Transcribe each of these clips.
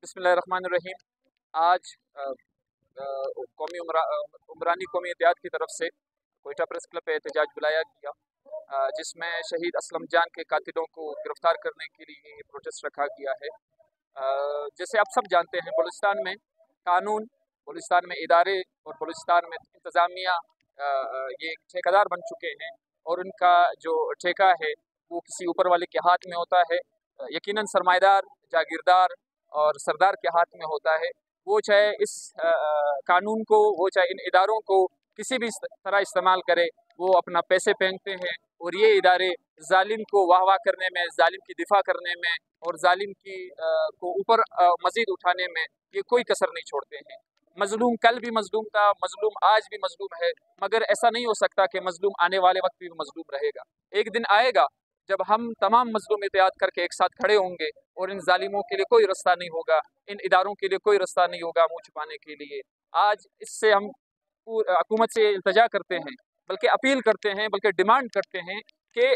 बिस्मिल्लाहिर्रहमानिर्रहीम। आज कौमी उमरानी कौमी इत्तेहाद की तरफ से कोयटा प्रेस क्लब पे एहतजाज बुलाया गया, जिसमें शहीद असलम जान के कातिलों को गिरफ्तार करने के लिए प्रोटेस्ट रखा गया है। जैसे आप सब जानते हैं, बलूचिस्तान में कानून, बलूचिस्तान में इदारे और बलूचिस्तान में इंतज़ामिया ये ठेकेदार बन चुके हैं और उनका जो ठेका है वो किसी ऊपर वाले के हाथ में होता है। यकीनन सरमाएदार, जागीरदार और सरदार के हाथ में होता है। वो चाहे इस कानून को, वो चाहे इन इदारों को किसी भी तरह इस्तेमाल करे, वो अपना पैसे फेंकते हैं और ये इदारे जालिम को वाह वाह करने में, जालिम की दिफा करने में और जालिम की को ऊपर मज़ीद उठाने में ये कोई कसर नहीं छोड़ते हैं। मजलूम कल भी मजलूम था, मजलूम आज भी मजलूम है, मगर ऐसा नहीं हो सकता कि मजलूम आने वाले वक्त भी मजलूम रहेगा। एक दिन आएगा जब हम तमाम मजलूम इत्तेहाद करके एक साथ खड़े होंगे और इन जालिमों के लिए कोई रास्ता नहीं होगा, इन इदारों के लिए कोई रास्ता नहीं होगा मुँह छुपाने के लिए। आज इससे हम हुकूमत से इल्तजा करते हैं, बल्कि अपील करते हैं, बल्कि डिमांड करते हैं कि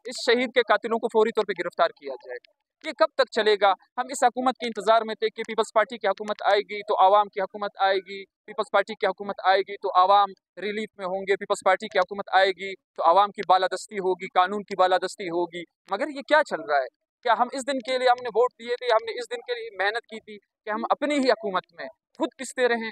इस शहीद के कातिलों को फौरी तौर पर गिरफ्तार किया जाए। ये कब तक चलेगा? हम इस हुकूमत के इंतज़ार में थे कि पीपल्स पार्टी की हुकूमत आएगी तो आवाम की हुकूमत आएगी, पीपल्स पार्टी की हुकूमत आएगी तो आवाम रिलीफ में होंगे, पीपल्स पार्टी की हुकूमत आएगी तो आवाम की बालादस्ती होगी, कानून की बालादस्ती होगी। मगर ये क्या चल रहा है? क्या हम इस दिन के लिए हमने वोट दिए थे, हमने इस दिन के लिए मेहनत की थी कि हम अपनी ही हुकूमत में खुद पिसते रहें,